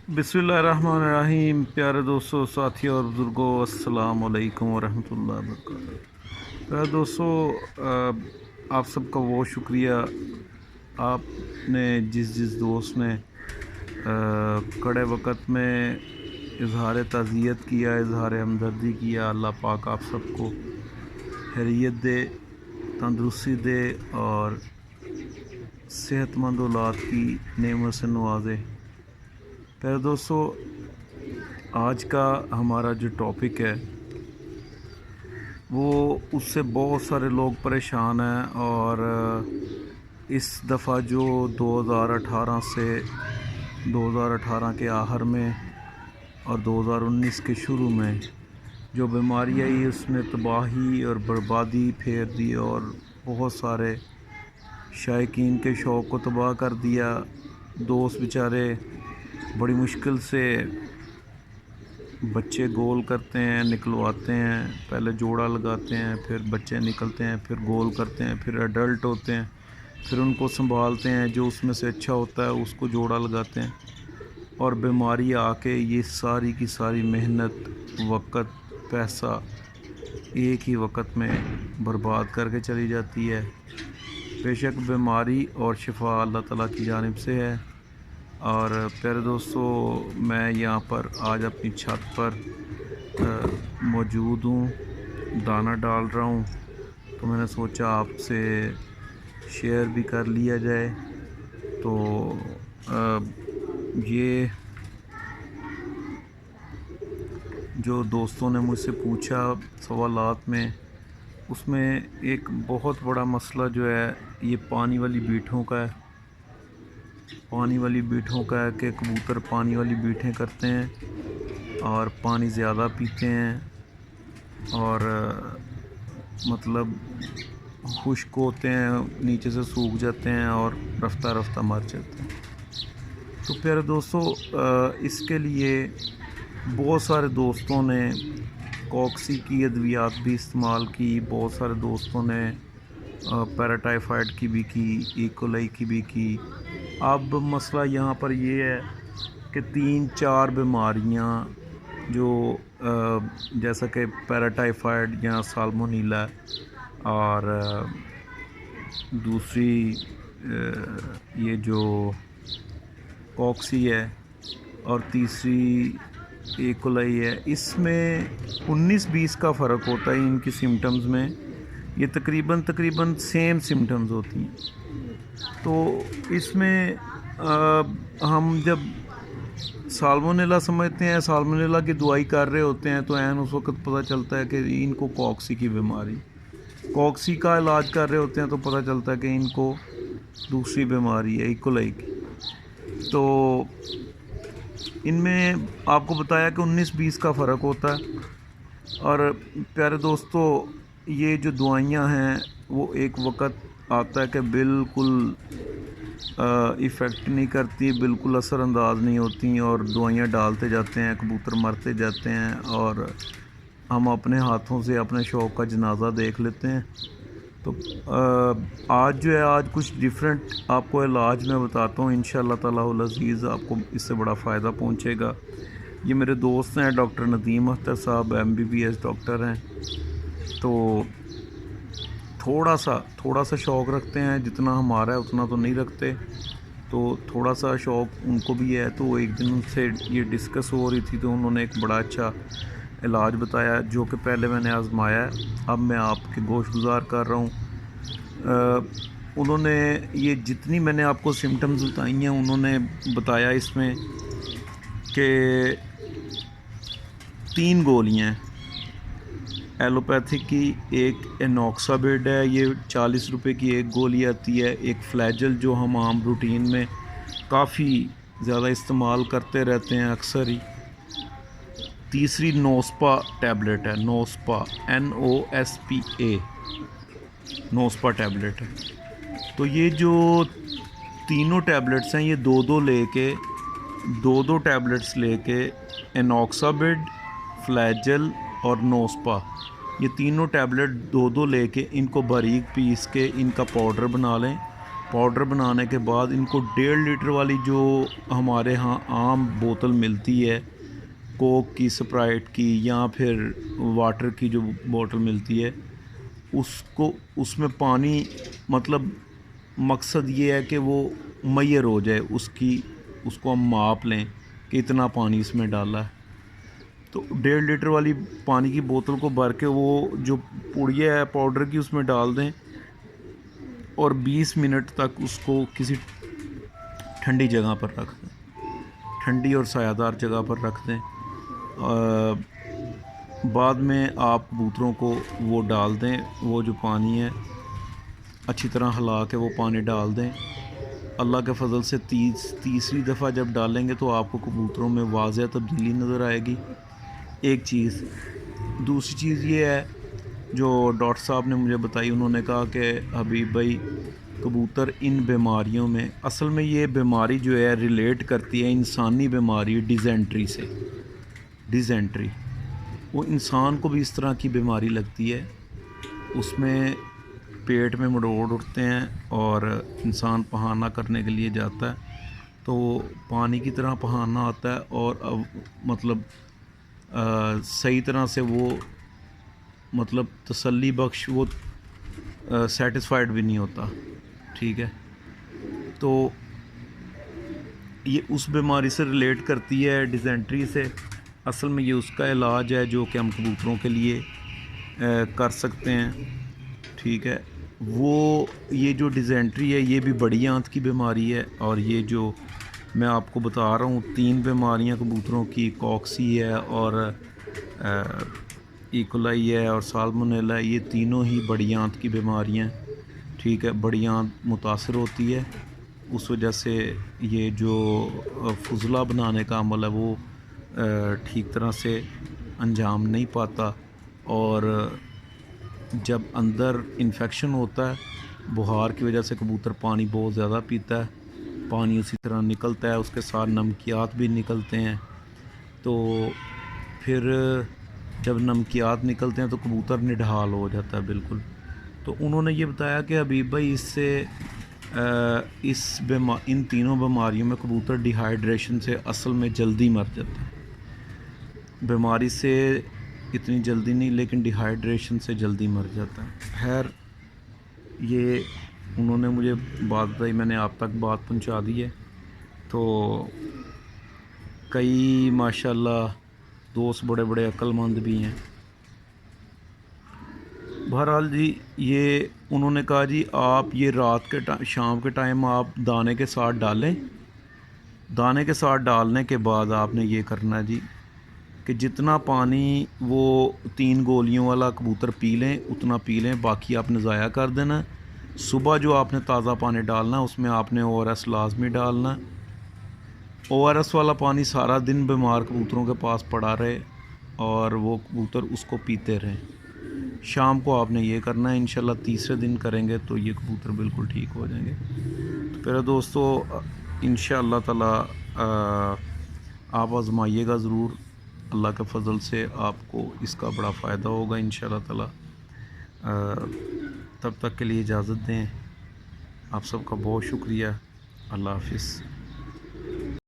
बिस्मिल्लाहिर्रहमानिर्रहीम। प्यारे दोस्तों, साथियों और बुज़ुर्गों, अस्सलाम वालेकुम वरहमतुल्लाहि वबरकातुहू। प्यारे दोस्तों, आप सबका बहुत शुक्रिया। आपने जिस जिस दोस्त ने कड़े वक़्त में इज़हार ताज़ियत किया, इज़हार हमदर्दी किया, अल्लाह पाक आप सबको खैरियत दे, तंदुरुस्ती दे और सेहतमंद औलाद की नेमत से नवाज़े। प्यारे दोस्तों, आज का हमारा जो टॉपिक है वो उससे बहुत सारे लोग परेशान हैं और इस दफ़ा जो 2018 से 2018 के आखिर में और 2019 के शुरू में जो बीमारी आई उसने तबाही और बर्बादी फेर दी और बहुत सारे शायकीन के शौक़ को तबाह कर दिया। दोस्त बेचारे बड़ी मुश्किल से बच्चे गोल करते हैं, निकलवाते हैं, पहले जोड़ा लगाते हैं, फिर बच्चे निकलते हैं, फिर गोल करते हैं, फिर एडल्ट होते हैं, फिर उनको संभालते हैं, जो उसमें से अच्छा होता है उसको जोड़ा लगाते हैं और बीमारी आके ये सारी की सारी मेहनत, वक़्त, पैसा एक ही वक़्त में बर्बाद करके चली जाती है। बेशक बीमारी और शिफा अल्लाह ताला की जानिब से है। और प्यारे दोस्तों, मैं यहाँ पर आज अपनी छत पर मौजूद हूँ, दाना डाल रहा हूँ, तो मैंने सोचा आपसे शेयर भी कर लिया जाए। तो ये जो दोस्तों ने मुझसे पूछा सवालात में, उसमें एक बहुत बड़ा मसला जो है ये पानी वाली बीठों का है। पानी वाली बीठों का है कि कबूतर पानी वाली बीठें करते हैं और पानी ज़्यादा पीते हैं और मतलब खुश्क होते हैं, नीचे से सूख जाते हैं और रफ्ता रफ्ता मर जाते हैं। तो प्यारे दोस्तों, इसके लिए बहुत सारे दोस्तों ने कॉक्सी की अद्वियात भी इस्तेमाल की, बहुत सारे दोस्तों ने पैराटाइफाइड की भी की, इकोलाई की भी की। अब मसला यहाँ पर ये है कि 3-4 बीमारियाँ जो जैसा कि पैराटाइफाइड या साल्मोनेला और दूसरी ये जो कॉक्सी है और तीसरी इकोलाई है, इसमें 19-20 का फ़र्क होता है इनकी सिम्टम्स में। ये तकरीबन सेम सिम्टम्स होती हैं। तो इसमें हम जब साल्मोनेला समझते हैं, साल्मोनेला की दवाई कर रहे होते हैं, तो ऐन उस वक्त पता चलता है कि इनको कॉक्सी की बीमारी, कॉक्सी का इलाज कर रहे होते हैं तो पता चलता है कि इनको दूसरी बीमारी है इकोलाई की। तो इनमें आपको बताया कि 19-20 का फ़र्क होता है। और प्यारे दोस्तों, ये जो दवाइयाँ हैं वो एक वक्त आता है कि बिल्कुल इफ़ेक्ट नहीं करती, बिल्कुल असरअंदाज नहीं होती और दवाइयाँ डालते जाते हैं, कबूतर मरते जाते हैं और हम अपने हाथों से अपने शौक़ का जनाजा देख लेते हैं। तो आज जो है, आज कुछ डिफरेंट आपको इलाज मैं बताता हूँ। इंशाअल्लाह ताला अज़ीज़ आपको इससे बड़ा फ़ायदा पहुँचेगा। ये मेरे दोस्त हैं, डॉक्टर नदीम अख्तर साहब MBBS डॉक्टर हैं। तो थोड़ा सा शौक़ रखते हैं, जितना हमारा है उतना तो नहीं रखते, तो थोड़ा सा शौक़ उनको भी है। तो एक दिन उनसे ये डिस्कस हो रही थी, तो उन्होंने एक बड़ा अच्छा इलाज बताया जो कि पहले मैंने आज़माया है, अब मैं आपके गोशगुजार कर रहा हूँ। उन्होंने ये जितनी मैंने आपको सिम्टम्स बताई हैं, उन्होंने बताया इसमें कि 3 गोलियाँ हैं एलोपैथिक की। एक एनॉक्साबिड है, ये 40 रुपए की एक गोली आती है। एक फ्लैजल जो हम आम रूटीन में काफ़ी ज़्यादा इस्तेमाल करते रहते हैं अक्सर ही। तीसरी नोस्पा टैबलेट है, नोस्पा NOSPA, नोस्पा टैबलेट है। तो ये जो तीनों टैबलेट्स हैं, ये दो टैबलेट्स लेके एनॉक्साबिड, फ्लैजल और नोस्पा, ये तीनों टैबलेट दो लेके इनको बारीक पीस के इनका पाउडर बना लें पाउडर बनाने के बाद इनको 1.5 लीटर वाली जो हमारे यहाँ आम बोतल मिलती है कोक की, स्प्राइट की या फिर वाटर की जो बोतल मिलती है, उसको उसमें पानी मतलब मकसद ये है कि वो मैयर हो जाए, उसको हम माप लें कि इतना पानी इसमें डाला है। तो 1.5 लीटर वाली पानी की बोतल को भर के वो जो पुड़िया है पाउडर की उसमें डाल दें और 20 मिनट तक उसको किसी ठंडी जगह पर रख दें, ठंडी और सायादार जगह पर रख दें। बाद में आप कबूतरों को वो डाल दें, वो जो पानी है अच्छी तरह हिला के वो पानी डाल दें। अल्लाह के फ़ज़ल से तीसरी दफ़ा जब डालेंगे तो आपको कबूतरों में वाज़ह तब्दीली नज़र आएगी। एक चीज़, दूसरी चीज़ ये है जो डॉक्टर साहब ने मुझे बताई, उन्होंने कहा कि हबीब भाई कबूतर इन बीमारियों में, असल में ये बीमारी जो है रिलेट करती है इंसानी बीमारी डिज़ेंट्री से। डिज़ेंट्री वो इंसान को भी इस तरह की बीमारी लगती है, उसमें पेट में मरोड़ उठते हैं और इंसान पहाना करने के लिए जाता है तो पानी की तरह पहाना आता है और अब मतलब सही तरह से वो मतलब तसल्ली बख्श वो सेटिस्फाइड भी नहीं होता। ठीक है, तो ये उस बीमारी से रिलेट करती है, डिज़ेंट्री से। असल में ये उसका इलाज है जो कि हम कबूतरों के लिए कर सकते हैं। ठीक है, वो ये जो डिज़ेंट्री है ये भी बड़ी आंत की बीमारी है और ये जो मैं आपको बता रहा हूँ 3 बीमारियाँ कबूतरों की, कॉक्सी है और इकोलाई है और साल्मोनेला है, ये तीनों ही बड़ी आंत की बीमारियाँ। ठीक है, बड़ी आंत मुतासर होती है, उस वजह से ये जो फुजला बनाने का अमल है वो ठीक तरह से अंजाम नहीं पाता और जब अंदर इन्फेक्शन होता है, बुखार की वजह से कबूतर पानी बहुत ज़्यादा पीता है, पानी उसी तरह निकलता है, उसके साथ नमकियात भी निकलते हैं। तो फिर जब नमकियात निकलते हैं तो कबूतर निढाल हो जाता है बिल्कुल। तो उन्होंने ये बताया कि हबीब भाई इससे इन तीनों बीमारियों में कबूतर डिहाइड्रेशन से असल में जल्दी मर जाता है। बीमारी से इतनी जल्दी नहीं, लेकिन डिहाइड्रेशन से जल्दी मर जाता है। खैर, ये उन्होंने मुझे बात बताई, मैंने आप तक बात पहुंचा दी है। तो कई माशाल्लाह दोस्त बड़े बड़े अक्लमंद भी हैं। बहरहाल जी, ये उन्होंने कहा जी आप ये रात के शाम के टाइम आप दाने के साथ डालें, दाने के साथ डालने के बाद आपने ये करना है जी कि जितना पानी वो 3 गोलियों वाला कबूतर पी लें उतना पी लें, बाकी आपने ज़ाया कर देना है। सुबह जो आपने ताज़ा पानी डालना है उसमें आपने ORS लाजमी डालना है। ORS वाला पानी सारा दिन बीमार कबूतरों के पास पड़ा रहे और वो कबूतर उसको पीते रहें। शाम को आपने ये करना है, इंशाल्लाह तीसरे दिन करेंगे तो ये कबूतर बिल्कुल ठीक हो जाएंगे। तो फिर दोस्तों इंशाल्लाह ताला आप आज़माइएगा ज़रूर, अल्लाह के फ़ज़ल से आपको इसका बड़ा फ़ायदा होगा इंशाल्लाह ताला। तब तक के लिए इजाज़त दें, आप सबका बहुत शुक्रिया। अल्लाह हाफ़िज़।